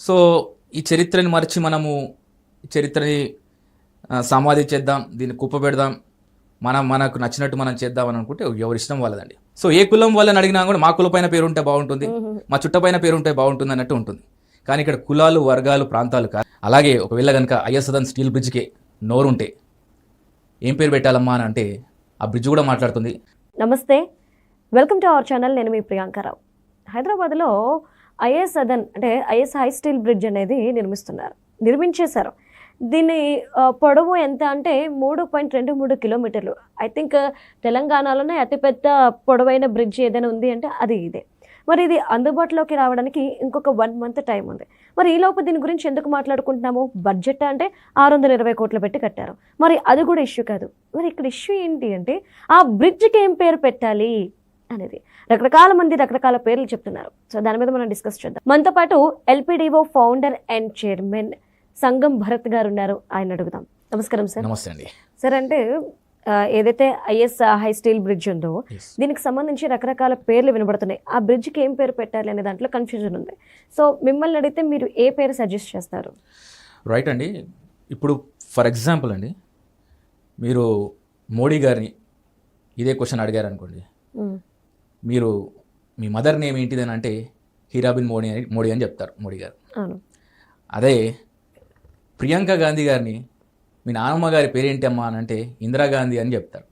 So ఈ చరిత్రని మరిచి మనము ఈ చరిత్రని సమాధి చేద్దాం, దీన్ని కుప్ప పెడదాం, మనకు నచ్చినట్టు మనం చేద్దాం అని అనుకుంటే ఎవరి ఇష్టం వాళ్ళదండి. సో ఏ కులం వాళ్ళని అడిగినా కూడా మా కులపైన పేరు ఉంటే బాగుంటుంది, మా చుట్టపైన పేరు ఉంటే బాగుంటుంది అన్నట్టు ఉంటుంది. కానీ ఇక్కడ కులాలు, వర్గాలు, ప్రాంతాలు కాదు. అలాగే ఒకవేళ కనుక ఐఎస్ సదన్ స్టీల్ బ్రిడ్జ్కి నోరుంటే ఏం పేరు పెట్టాలమ్మా అని అంటే ఆ బ్రిడ్జ్ కూడా మాట్లాడుతుంది. నమస్తే, వెల్కమ్ టు అవర్ ఛానల్. నేను మీ ప్రియాంకారావు. హైదరాబాద్లో ఐఎస్ సదన్ అంటే ఐఎస్ హై స్టీల్ బ్రిడ్జ్ అనేది నిర్మించేశారు. దీని పొడవు ఎంత అంటే 3.23 కిలోమీటర్లు. ఐ థింక్ తెలంగాణలోనే అతిపెద్ద పొడవైన బ్రిడ్జ్ ఏదైనా ఉంది అంటే అది ఇదే. మరి ఇది అందుబాటులోకి రావడానికి ఇంకొక 1 మంత్ టైం ఉంది. మరి ఈలోపు దీని గురించి ఎందుకు మాట్లాడుకుంటున్నాము? బడ్జెట్ అంటే 620 కోట్లు పెట్టి కట్టారు. మరి అది కూడా ఇష్యూ కాదు. మరి ఇక్కడ ఇష్యూ ఏంటి అంటే ఆ బ్రిడ్జ్కి ఏం పేరు పెట్టాలి అనేది. రకరకాల మంది రకరకాల పేర్లు చెప్తున్నారు. సో దాని మీద మనం డిస్కస్ చేద్దాం. మనతో పాటు ఎల్పిడిఓ ఫౌండర్ అండ్ చైర్మన్ సంగం భరత్ గారు ఉన్నారు. ఆయన అడుగుదాం. నమస్కారం సార్. నమస్తే అండి. సార్, అంటే ఏదైతే ఐఎస్ హై స్టీల్ బ్రిడ్జ్ ఉందో దీనికి సంబంధించి రకరకాల పేర్లు వినబడుతున్నాయి. ఆ బ్రిడ్జ్కి ఏం పేరు పెట్టాలి అనే దాంట్లో కన్ఫ్యూజన్ ఉంది. సో మిమ్మల్ని అడిగితే మీరు ఏ పేరు సజెస్ట్ చేస్తారు? రైట్ అండి. ఇప్పుడు ఫర్ ఎగ్జాంపుల్ అండి, మీరు మోడీ గారిని ఇదే క్వశ్చన్ అడిగారు అనుకోండి, మీరు మీ మదర్ నేమ్ ఏంటిదని అంటే హీరాబిన్ మోడీ అని చెప్తారు మోడీ గారు. అదే ప్రియాంక గాంధీ గారిని మీ నాన్నమ్మ గారి పేరేంటి అమ్మా అని అంటే ఇందిరాగాంధీ అని చెప్తారు.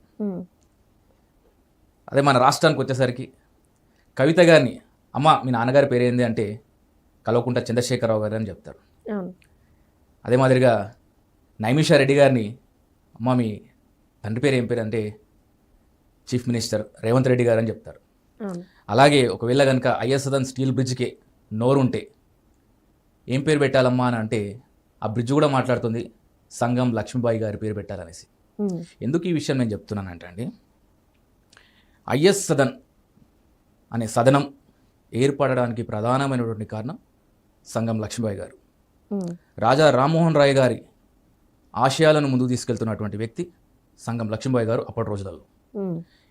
అదే మన రాష్ట్రానికి వచ్చేసరికి కవిత గారిని అమ్మ మీ నాన్నగారి పేరేంది అంటే కల్వకుంట్ల చంద్రశేఖరరావు గారు అని చెప్తారు. అదే మాదిరిగా నైమిషా రెడ్డి గారిని అమ్మ మీ తండ్రి పేరు ఏం పేరు అంటే చీఫ్ మినిస్టర్ రేవంత్ రెడ్డి గారు అని చెప్తారు. అలాగే ఒకవేళ కనుక ఐఎస్ సదన్ స్టీల్ బ్రిడ్జ్కి నోరుంటే ఏం పేరు పెట్టాలమ్మా అని అంటే ఆ బ్రిడ్జ్ కూడా మాట్లాడుతుంది సంగం లక్ష్మీబాయి గారి పేరు పెట్టాలనేసి. ఎందుకు ఈ విషయం నేను చెప్తున్నానంటే అండి, ఐఎస్ సదన్ అనే సదనం ఏర్పడడానికి ప్రధానమైనటువంటి కారణం సంగం లక్ష్మీబాయి గారు. రాజా రామ్మోహన్ రాయ్ గారి ఆశయాలను ముందుకు తీసుకెళ్తున్నటువంటి వ్యక్తి సంగం లక్ష్మీబాయి గారు అప్పటి రోజులలో.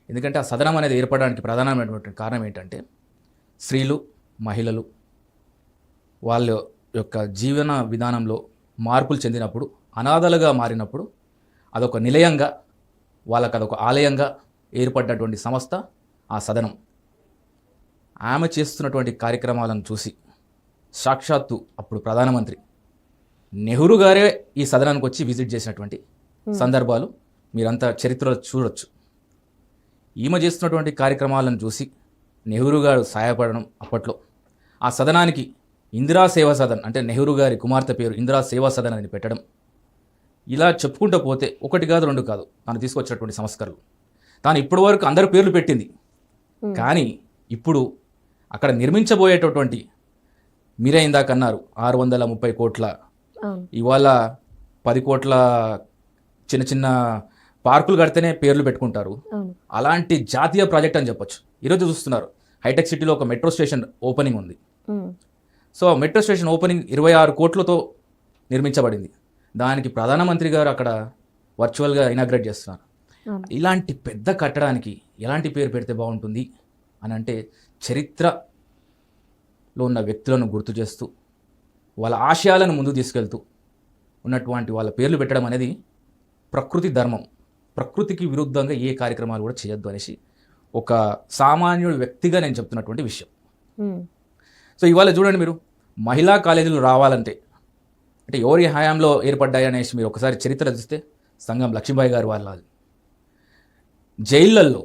ఎందుకంటే ఆ సదనం అనేది ఏర్పడడానికి ప్రధానమైనటువంటి కారణం ఏంటంటే స్త్రీలు, మహిళలు వాళ్ళ యొక్క జీవన విధానంలో మార్పులు చెందినప్పుడు, అనాథలుగా మారినప్పుడు అదొక నిలయంగా, వాళ్ళకి అదొక ఆలయంగా ఏర్పడినటువంటి సంస్థ ఆ సదనం. ఆమె చేస్తున్నటువంటి కార్యక్రమాలను చూసి సాక్షాత్తు అప్పుడు ప్రధానమంత్రి నెహ్రూ గారే ఈ సదనానికి వచ్చి విజిట్ చేసినటువంటి సందర్భాలు మీరంతా చరిత్రలో చూడొచ్చు. ఈమె చేస్తున్నటువంటి కార్యక్రమాలను చూసి నెహ్రూ గారు సహాయపడడం, అప్పట్లో ఆ సదనానికి ఇందిరా సేవా సదన్ అంటే నెహ్రూ గారి కుమార్తె పేరు ఇందిరా సేవా సదన్ అని పెట్టడం, ఇలా చెప్పుకుంటూ పోతే ఒకటి కాదు రెండు కాదు తాను తీసుకొచ్చినటువంటి సంస్కరణలు. తాను ఇప్పటి వరకు అందరి పేర్లు పెట్టింది, కానీ ఇప్పుడు అక్కడ నిర్మించబోయేటటువంటి మీరే ఇందాక అన్నారు 630 కోట్ల, ఇవాళ 10 కోట్ల చిన్న చిన్న పార్కులు కడితేనే పేర్లు పెట్టుకుంటారు. అలాంటి జాతీయ ప్రాజెక్ట్ అని చెప్పొచ్చు. ఈరోజు చూస్తున్నారు హైటెక్ సిటీలో ఒక మెట్రో స్టేషన్ ఓపెనింగ్ ఉంది. సో మెట్రో స్టేషన్ ఓపెనింగ్ 26 కోట్లతో నిర్మించబడింది. దానికి ప్రధానమంత్రి గారు అక్కడ వర్చువల్గా ఇనాగ్రేట్ చేస్తున్నారు. ఇలాంటి పెద్ద కట్టడానికి ఎలాంటి పేరు పెడితే బాగుంటుంది అని అంటే చరిత్రలో ఉన్న వ్యక్తులను గుర్తు చేస్తూ వాళ్ళ ఆశయాలను ముందుకు తీసుకెళ్తూ ఉన్నటువంటి వాళ్ళ పేర్లు పెట్టడం అనేది ప్రకృతి ధర్మం. ప్రకృతికి విరుద్ధంగా ఏ కార్యక్రమాలు కూడా చేయొద్దు అనేసి ఒక సామాన్యుడు వ్యక్తిగా నేను చెప్తున్నటువంటి విషయం. సో ఇవాళ చూడండి, మీరు మహిళా కాలేజీలు రావాలంటే అంటే ఎవరి హయాంలో ఏర్పడ్డాయి అనేసి మీరు ఒకసారి చరిత్ర చూస్తే సంగం లక్ష్మీబాయి గారు వాళ్ళ జైళ్ళల్లో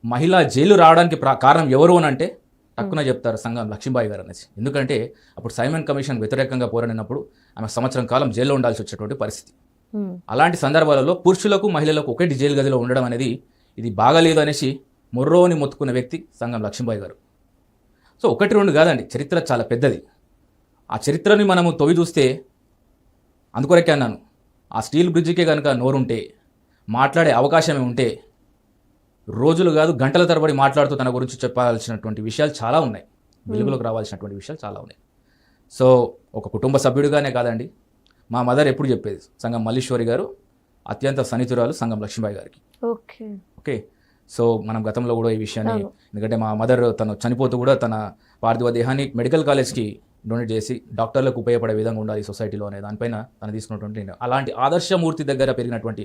మహిళా జైలు రావడానికి కారణం ఎవరు అని అంటే టక్కున చెప్తారు సంగం లక్ష్మీబాయి గారు అనేసి. ఎందుకంటే అప్పుడు సైమన్ కమిషన్ వ్యతిరేకంగా పోరాడినప్పుడు ఆమె సంవత్సరం కాలం జైల్లో ఉండాల్సి వచ్చేటువంటి పరిస్థితి. అలాంటి సందర్భాలలో పురుషులకు మహిళలకు ఒకే జైలు గదిలో ఉండడం అనేది ఇది బాగాలేదు అనేసి మొర్రోని మొత్తుకున్న వ్యక్తి సంగం లక్ష్మీబాయి గారు. సో ఒకటి రెండు కాదండి, చరిత్ర చాలా పెద్దది. ఆ చరిత్రని మనము తొవి చూస్తే, అందుకొరకే అన్నాను, ఆ స్టీల్ బ్రిడ్జికే కనుక నోరుంటే, మాట్లాడే అవకాశమే ఉంటే రోజులు కాదు గంటల తరబడి మాట్లాడుతూ తన గురించి చెప్పాల్సినటువంటి విషయాలు చాలా ఉన్నాయి, వెలుగులోకి రావాల్సినటువంటి విషయాలు చాలా ఉన్నాయి. సో ఒక కుటుంబ సభ్యుడిగానే కాదండి, మా మదర్ ఎప్పుడు చెప్పేది, సంగం మల్లీశ్వరి గారు అత్యంత సన్నిహితురాలు సంగం లక్ష్మీబాయి గారికి. ఓకే. సో మనం గతంలో కూడా ఈ విషయాన్ని, ఎందుకంటే మా మదర్ తను చనిపోతూ కూడా తన పార్థివ దేహాన్ని మెడికల్ కాలేజ్కి డొనేట్ చేసి డాక్టర్లకు ఉపయోగపడే విధంగా ఉండాలి సొసైటీలో అనే దానిపైన తను తీసుకున్నటువంటి నిర్ణయం. అలాంటి ఆదర్శమూర్తి దగ్గర పెరిగినటువంటి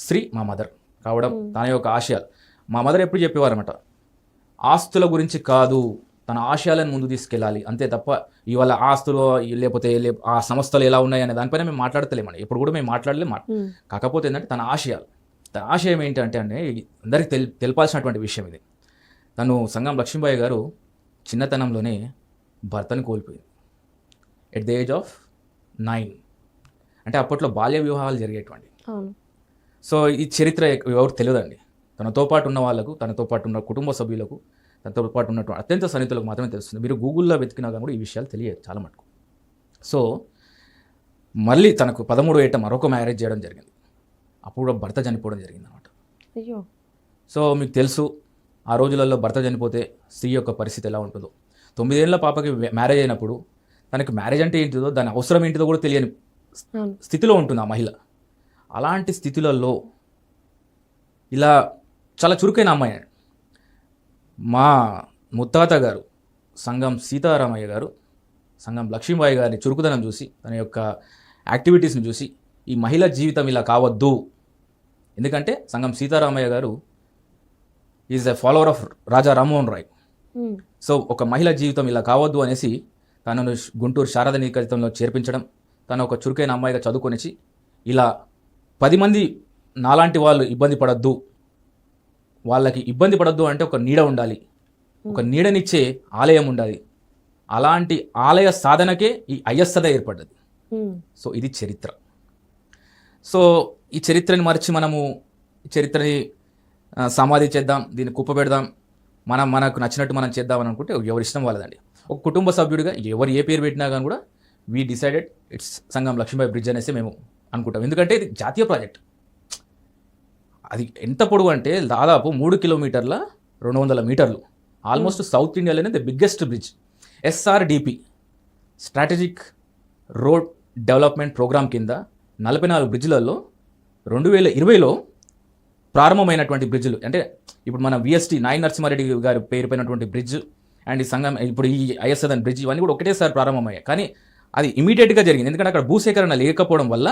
స్త్రీ మా మదర్ కావడం తన యొక్క ఆశయాలు. మా మదర్ ఎప్పుడు చెప్పేవారన్నమాట, ఆస్తుల గురించి కాదు, తన ఆశయాలను ముందు తీసుకెళ్ళాలి అంతే తప్ప ఇవాళ ఆస్తులు లేకపోతే ఆ సంస్థలు ఎలా ఉన్నాయి అనే దానిపైన మేము మాట్లాడతలేమండి. ఎప్పుడు కూడా మేము మాట్లాడలేము. కాకపోతే ఏంటంటే తన ఆశయం ఏంటంటే అందరికీ తెలపాల్సినటువంటి విషయం ఇది. తను సంగం లక్ష్మీబాయి గారు చిన్నతనంలోనే భర్తను కోల్పోయింది ఎట్ ది ఏజ్ ఆఫ్ 9. అంటే అప్పట్లో బాల్య వివాహాలు జరిగేటువంటి. సో ఈ చరిత్ర ఎవరు తెలియదండి. తనతో పాటు ఉన్న వాళ్ళకు, తనతో పాటు ఉన్న కుటుంబ సభ్యులకు, తనతో పాటు ఉన్నటువంటి అత్యంత సన్నిహితులకు మాత్రమే తెలుస్తుంది. మీరు గూగుల్లో వెతికినా కానీ కూడా ఈ విషయాలు తెలియదు చాలా మటుకు. సో మళ్ళీ తనకు 13 ఏట మరొక మ్యారేజ్ చేయడం జరిగింది. అప్పుడు భర్త చనిపోవడం జరిగింది అనమాట. అయ్యో. సో మీకు తెలుసు ఆ రోజులలో భర్త చనిపోతే స్త్రీ యొక్క పరిస్థితి ఎలా ఉంటుందో. 9 ఏళ్ల పాపకి మ్యారేజ్ అయినప్పుడు తనకి మ్యారేజ్ అంటే ఏంటిదో, దాని అవసరం ఏంటిదో కూడా తెలియని స్థితిలో ఉంటుంది ఆ మహిళ. అలాంటి స్థితిలలో ఇలా చాలా చురుకైన అమ్మాయి. మా ముత్తాత గారు సంగం సీతారామయ్య గారు సంగం లక్ష్మీబాయి గారి చురుకుదనం చూసి, తన యొక్క యాక్టివిటీస్ని చూసి ఈ మహిళ జీవితం ఇలా కావద్దు. ఎందుకంటే Sangam Sitaramaiah garu is a follower of Raja Rammohan Roy. So ఒక మహిళ జీవితం ఇలా కావద్దు అనేసి తనను గుంటూరు శారద నికేతనంలో చేర్పించడం, తను ఒక చురుకైన అమ్మాయిగా చదువుకొనిచి ఇలా 10 మంది నాలాంటి వాళ్ళు ఇబ్బంది పడద్దు, వాళ్ళకి ఇబ్బంది పడద్దు అంటే ఒక నీడ ఉండాలి, ఒక నీడనిచ్చే ఆలయం ఉండాలి. అలాంటి ఆలయ సాధనకే ఈ ఐఎస్సద ఏర్పడ్డది. సో ఇది చరిత్ర. సో ఈ చరిత్రని మర్చి మనము చరిత్రని సమాధి చేద్దాం, దీన్ని కుప్పబెడదాం, మనకు నచ్చినట్టు మనం చేద్దామని అనుకుంటే ఎవరి ఇష్టం వాళ్ళదండి. ఒక కుటుంబ సభ్యుడిగా ఎవరు ఏ పేరు పెట్టినా కానీ కూడా we decided it's Sangam Lakshmibai bridge అనేసి మేము అనుకుంటాం. ఎందుకంటే ఇది జాతీయ ప్రాజెక్ట్. అది ఎంత పొడవు అంటే దాదాపు 3 కిలోమీటర్ల 200 మీటర్లు. ఆల్మోస్ట్ సౌత్ ఇండియాలోనే the biggest bridge. SRDP strategic road development programme కింద 44 బ్రిడ్జ్లలో 2020లో ప్రారంభమైనటువంటి బ్రిడ్జ్లు. అంటే ఇప్పుడు మన విఎస్టీ నాయన నరసింహారెడ్డి గారి పేరు పైనటువంటి బ్రిడ్జ్ అండ్ ఈ సంగం ఇప్పుడు ఈ ఐఎస్ఎదన్ బ్రిడ్జ్ ఇవన్నీ కూడా ఒకటేసారి ప్రారంభమయ్యాయి. కానీ అది ఇమీడియట్గా జరిగింది. ఎందుకంటే అక్కడ భూసేకరణ లేకపోవడం వల్ల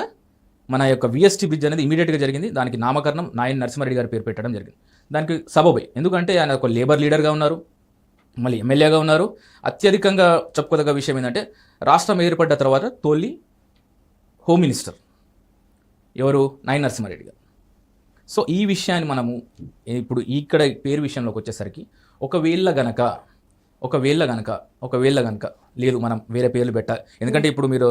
మన యొక్క విఎస్టీ బ్రిడ్జ్ అనేది ఇమీడియట్గా జరిగింది. దానికి నామకరణం నాయన నరసింహారెడ్డి గారి పేరు పెట్టడం జరిగింది. దానికి సబబే ఎందుకంటే ఆయన ఒక లేబర్ లీడర్గా ఉన్నారు, మళ్ళీ ఎమ్మెల్యేగా ఉన్నారు. అత్యధికంగా చెప్పుకోదగ్గ విషయం ఏంటంటే రాష్ట్రం ఏర్పడ్డ తర్వాత తొలి హోమ్ మినిస్టర్ ఎవరు, నాయన నరసింహారెడ్డి గారు. సో ఈ విషయాన్ని మనము ఇప్పుడు ఇక్కడ పేరు విషయంలోకి వచ్చేసరికి ఒకవేళ గనక లేదు మనం వేరే పేర్లు పెట్టాలి. ఎందుకంటే ఇప్పుడు మీరు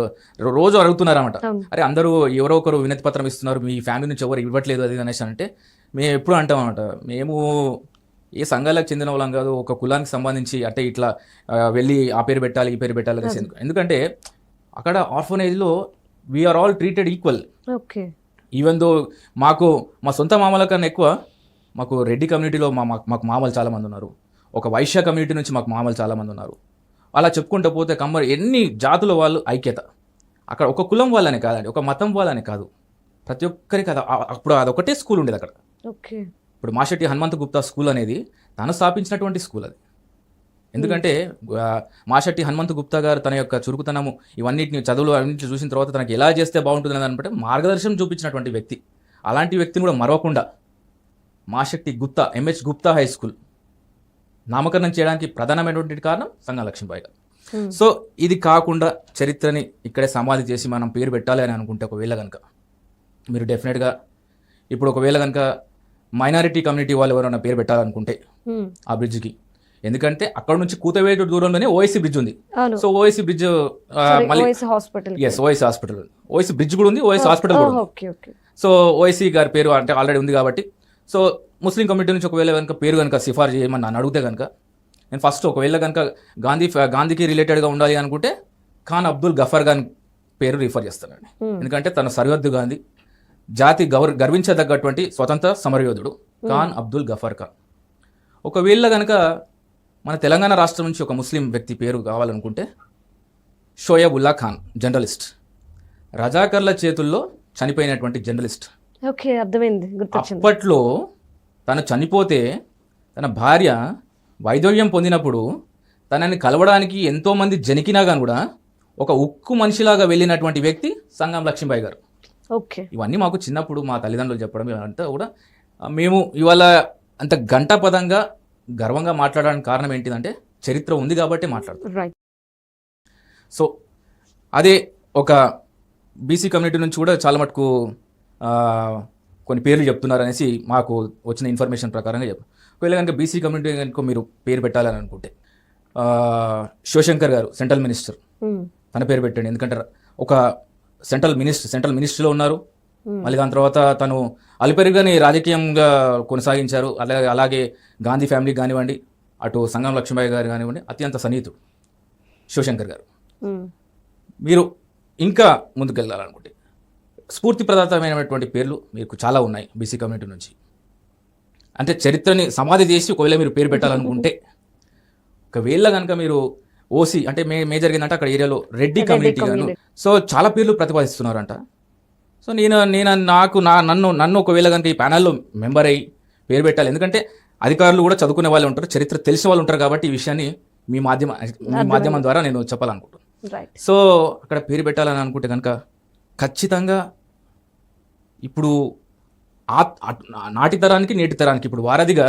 రోజు అడుగుతున్నారన్నమాట, అరే అందరూ ఎవరో ఒకరు వినతి పత్రం ఇస్తున్నారు, మీ ఫ్యామిలీ నుంచి ఎవరు ఇవ్వట్లేదు అది అనేసి అంటే మేము ఎప్పుడు అంటామన్నమాట, మేము ఏ సంఘాలకు చెందిన వాళ్ళం కాదు, ఒక కులానికి సంబంధించి అంటే ఇట్లా వెళ్ళి ఆ పేరు పెట్టాలి ఈ పేరు పెట్టాలి అనేసి. ఎందుకంటే అక్కడ ఆర్ఫనేజ్లో we are all treated equal. Okay. Even though మాకు మా సొంత మామల కన్నా ఎక్కువ మాకు రెడ్డి కమ్యూనిటీలో మాకు మామలు చాలామంది ఉన్నారు, ఒక వైశ్య కమ్యూనిటీ నుంచి మాకు మామలు చాలామంది ఉన్నారు. అలా చెప్పుకుంటూ పోతే కమ్మరు ఎన్ని జాతుల వాళ్ళు ఐక్యత. అక్కడ ఒక కులం వాళ్ళనే కాదండి, ఒక మతం వాళ్ళనే కాదు, ప్రతి ఒక్కరికి అప్పుడు అదొకటే స్కూల్ ఉండేది అక్కడ. ఓకే. ఇప్పుడు మాషెట్టి హనుమంత గుప్తా స్కూల్ అనేది తను స్థాపించినటువంటి స్కూల్ అది. ఎందుకంటే మాషెట్టి హనుమంత గుప్తా గారు తన యొక్క చురుకుతనము ఇవన్నిటిని చదువులు అన్నింటిని చూసిన తర్వాత తనకి ఎలా చేస్తే బాగుంటుంది అని అనుకుంటే మార్గదర్శనం చూపించినటువంటి వ్యక్తి. అలాంటి వ్యక్తిని కూడా మరవకుండా Mashetti Gupta MH Gupta high school నామకరణం చేయడానికి ప్రధానమైనటువంటి కారణం సంగం లక్ష్మీబాయి గారు. సో ఇది కాకుండా చరిత్రని ఇక్కడే సమాధి చేసి మనం పేరు పెట్టాలి అని అనుకుంటే ఒకవేళ కనుక మీరు డెఫినెట్గా ఇప్పుడు ఒకవేళ కనుక మైనారిటీ కమ్యూనిటీ వాళ్ళు ఎవరైనా పేరు పెట్టాలనుకుంటే ఆ బ్రిడ్జ్కి, ఎందుకంటే అక్కడ నుంచి కూతవేటు దూరంలోనే ఓఎస్సీ బ్రిడ్జ్ ఉంది. సో ఓఎస్సీ బ్రిడ్జ్ మళ్ళీ ఓఎస్సీ హాస్పిటల్, ఓఎస్సీ బ్రిడ్జ్ కూడా ఉంది, ఓఎస్సీ హాస్పిటల్ కూడా ఉంది. సో ఓఎస్సీ గారి పేరు అంటే ఆల్రెడీ ఉంది కాబట్టి సో ముస్లిం కమ్యూనిటీ నుంచి ఒకవేళ కనుక పేరు కనుక సిఫార్సు చేయమని నన్ను అడిగితే కనుక నేను ఫస్ట్ ఒకవేళ కనుక గాంధీకి రిలేటెడ్గా ఉండాలి అనుకుంటే ఖాన్ అబ్దుల్ గఫర్ ఖాన్ పేరు రిఫర్ చేస్తానండి. ఎందుకంటే తన సరిహద్దు గాంధీ, జాతి గర్వించదగ్గటువంటి స్వతంత్ర సమరయోధుడు ఖాన్ అబ్దుల్ గఫర్ ఖాన్. ఒకవేళ కనుక మన తెలంగాణ రాష్ట్రం నుంచి ఒక ముస్లిం వ్యక్తి పేరు కావాలనుకుంటే షోయబ్ ఉల్లా ఖాన్, జర్నలిస్ట్, రజాకర్ల చేతుల్లో చనిపోయినటువంటి జర్నలిస్ట్. ఓకే, అర్థమైంది, గుర్తొచ్చింది. అప్పట్లో తను చనిపోతే తన భార్య వైదవ్యం పొందినప్పుడు తనని కలవడానికి ఎంతోమంది జనికినా కానీ కూడా ఒక ఉక్కు మనిషిలాగా వెళ్ళినటువంటి వ్యక్తి సంగం లక్ష్మీబాయి గారు. ఓకే. ఇవన్నీ మాకు చిన్నప్పుడు మా తల్లిదండ్రులు చెప్పడం ఇవంతా కూడా మేము ఇవాళ అంత గంటాపదంగా గర్వంగా మాట్లాడడానికి కారణం ఏంటిదంటే చరిత్ర ఉంది కాబట్టి మాట్లాడుతాం. రైట్. సో అదే ఒక బీసీ కమ్యూనిటీ నుంచి కూడా చాలా మటుకు కొన్ని పేర్లు చెప్తున్నారు అనేసి మాకు వచ్చిన ఇన్ఫర్మేషన్ ప్రకారంగా చెప్పారు. ఒకవేళ కనుక బీసీ కమ్యూనిటీ కనుక మీరు పేరు పెట్టాలని అనుకుంటే శివశంకర్ గారు సెంట్రల్ మినిస్టర్, తన పేరు పెట్టండి. ఎందుకంటే ఒక సెంట్రల్ మినిస్ట్రీలో ఉన్నారు. మళ్ళీ దాని తర్వాత తను అల్పెరుగని రాజకీయంగా కొనసాగించారు. అలాగే గాంధీ ఫ్యామిలీకి కానివ్వండి, అటు సంగం లక్ష్మీబాయి గారు కానివ్వండి, అత్యంత సన్నిహితుడు శివశంకర్ గారు. మీరు ఇంకా ముందుకెళ్ళాలనుకుంటే స్ఫూర్తిప్రదాతమైనటువంటి పేర్లు మీకు చాలా ఉన్నాయి బీసీ కమ్యూనిటీ నుంచి. అంటే చరిత్రని సమాధి చేసి ఒకవేళ మీరు పేరు పెట్టాలనుకుంటే, ఒకవేళ కనుక మీరు ఓసీ అంటే మేజర్ ఏంటంటే అక్కడ ఏరియాలో రెడ్డి కమ్యూనిటీ గాను సో చాలా పేర్లు ప్రతిపాదిస్తున్నారంట. సో నన్ను ఒకవేళ కనుక ఈ ప్యానల్లో మెంబర్ అయ్యి పేరు పెట్టాలి. ఎందుకంటే అధికారులు కూడా చదువుకునే వాళ్ళు ఉంటారు, చరిత్ర తెలిసిన వాళ్ళు ఉంటారు కాబట్టి ఈ విషయాన్ని మీ మాధ్యమం ద్వారా నేను చెప్పాలనుకుంటున్నాను. సో అక్కడ పేరు పెట్టాలని అనుకుంటే కనుక ఖచ్చితంగా ఇప్పుడు నాటి తరానికి నేటి తరానికి ఇప్పుడు వారధిగా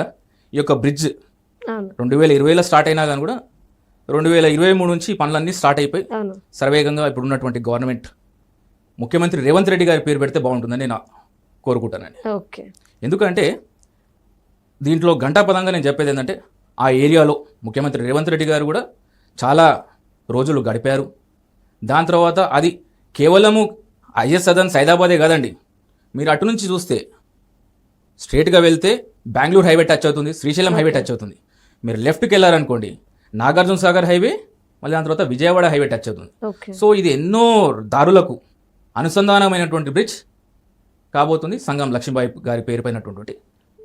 ఈ యొక్క బ్రిడ్జ్ 2020లో స్టార్ట్ అయినా కానీ కూడా 2023 నుంచి పనులన్నీ స్టార్ట్ అయిపోయి సర్వేగంగా ఇప్పుడు ఉన్నటువంటి గవర్నమెంట్ ముఖ్యమంత్రి రేవంత్ రెడ్డి గారి పేరు పెడితే బాగుంటుందని నేను కోరుకుంటానండి. ఎందుకంటే దీంట్లో గంటాపదంగా నేను చెప్పేది ఏంటంటే ఆ ఏరియాలో ముఖ్యమంత్రి రేవంత్ రెడ్డి గారు కూడా చాలా రోజులు గడిపారు. దాని తర్వాత అది కేవలము ఐఎస్ సదన్ సైదాబాదే కాదండి. మీరు అటు నుంచి చూస్తే స్ట్రేట్గా వెళ్తే బెంగళూరు హైవే టచ్ అవుతుంది, శ్రీశైలం హైవే టచ్ అవుతుంది. మీరు లెఫ్ట్కి వెళ్ళారనుకోండి నాగార్జున సాగర్ హైవే, మళ్ళీ దాని తర్వాత విజయవాడ హైవే టచ్ అవుతుంది. సో ఇది ఎన్నో దారులకు అనుసంధానమైనటువంటి బ్రిడ్జ్ కాబోతుంది. సంగం లక్ష్మీబాయి గారి పేరు పైనటువంటి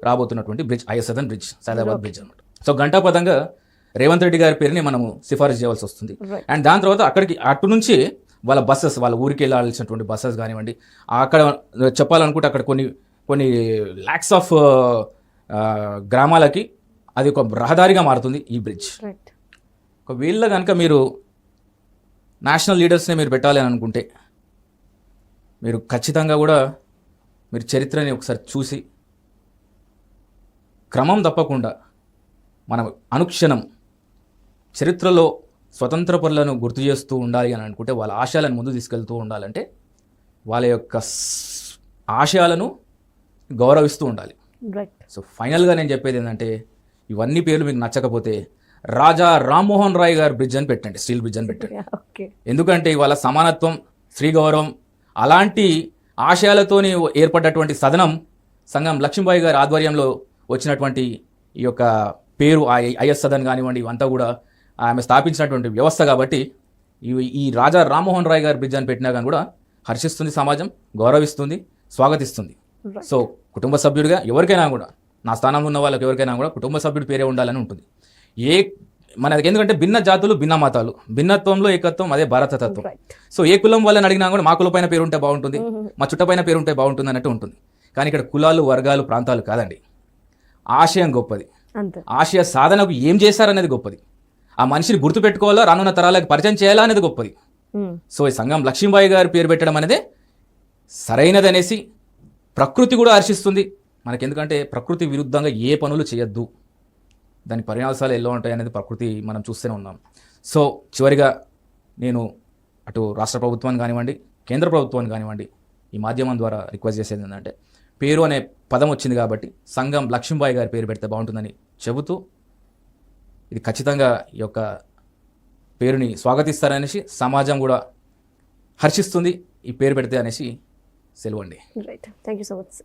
రాబోతున్నటువంటి bridge is Sadan bridge, Saidabad bridge అనమాట. సో గంటాపదంగా రేవంత్ రెడ్డి గారి పేరుని మనము సిఫారసు చేయవలసి వస్తుంది. అండ్ దాని తర్వాత అటు నుంచి వాళ్ళ బస్సెస్, వాళ్ళ ఊరికి వెళ్ళాల్సినటువంటి బస్సెస్ కానివ్వండి, అక్కడ చెప్పాలనుకుంటే అక్కడ కొన్ని ల్యాక్స్ ఆఫ్ గ్రామాలకి అది ఒక రహదారిగా మారుతుంది ఈ బ్రిడ్జ్. ఒకవేళ కనుక మీరు నేషనల్ లీడర్స్ని మీరు పెట్టాలి అని అనుకుంటే మీరు ఖచ్చితంగా కూడా మీరు చరిత్రని ఒకసారి చూసి క్రమం తప్పకుండా మనం అనుక్షణం చరిత్రలో స్వతంత్ర పరులను గుర్తు చేస్తూ ఉండాలి అని అనుకుంటే, వాళ్ళ ఆశయాలను ముందు తీసుకెళ్తూ ఉండాలంటే వాళ్ళ యొక్క ఆశయాలను గౌరవిస్తూ ఉండాలి. సో ఫైనల్గా నేను చెప్పేది ఏంటంటే ఇవన్నీ పేర్లు మీకు నచ్చకపోతే రాజా రామ్మోహన్ రాయ్ గారి బ్రిడ్జ్ అని పెట్టండి, స్టీల్ బ్రిడ్జ్ అని పెట్టండి. ఎందుకంటే ఇవాళ సమానత్వం, స్త్రీ గౌరవం అలాంటి ఆశయాలతోని ఏర్పడ్డటువంటి సదనం సంగం లక్ష్మీబాయి గారి ఆధ్వర్యంలో వచ్చినటువంటి ఈ యొక్క పేరు ఐఎస్ సదన్ కానివ్వండి, ఇవంతా కూడా ఆమె స్థాపించినటువంటి వ్యవస్థ కాబట్టి ఈ రాజా రామ్మోహన్ రాయ్ గారి బ్రిడ్జ్ అని పెట్టినా కానీ కూడా హర్షిస్తుంది సమాజం, గౌరవిస్తుంది, స్వాగతిస్తుంది. సో కుటుంబ సభ్యుడిగా ఎవరికైనా కూడా, నా స్థానంలో ఉన్న వాళ్ళకి ఎవరికైనా కూడా కుటుంబ సభ్యుడి పేరే ఉండాలని ఉంటుంది. మనకి ఎందుకంటే భిన్న జాతులు, భిన్న మతాలు, భిన్నత్వంలో ఏకత్వం, అదే భారతతత్వం. సో ఏ కులం వాళ్ళని అడిగినా కూడా మా కులపైన పేరు ఉంటే బాగుంటుంది, మా చుట్టపైన పేరు ఉంటే బాగుంటుంది అన్నట్టు ఉంటుంది. కానీ ఇక్కడ కులాలు, వర్గాలు, ప్రాంతాలు కాదండి. ఆశయం గొప్పది, ఆశయ సాధనకు ఏం చేశారనేది గొప్పది, ఆ మనిషిని గుర్తుపెట్టుకోవాలా, రానున్న తరాలకు పరిచయం చేయాలా అనేది గొప్పది. సో ఈ సంగం లక్ష్మీబాయి గారి పేరు పెట్టడం అనేది సరైనది అనేసి ప్రకృతి కూడా హర్షిస్తుంది మనకి. ఎందుకంటే ప్రకృతి విరుద్ధంగా ఏ పనులు చేయొద్దు, దాని పరిణామాలు ఎలా ఉంటాయి అనేది ప్రకృతి మనం చూస్తూనే ఉన్నాం. సో చివరిగా నేను అటు రాష్ట్ర ప్రభుత్వాన్ని కానివ్వండి, కేంద్ర ప్రభుత్వాన్ని కానివ్వండి, ఈ మాధ్యమం ద్వారా రిక్వెస్ట్ చేసేది ఏంటంటే పేరు అనే పదం వచ్చింది కాబట్టి సంగం లక్ష్మీబాయి గారి పేరు పెడితే బాగుంటుందని చెబుతూ, ఇది ఖచ్చితంగా ఈ యొక్క పేరుని స్వాగతిస్తారనేసి సమాజం కూడా హర్షిస్తుంది ఈ పేరు పెడితే అనేసి సెలవు అండి. Right, thank you so much.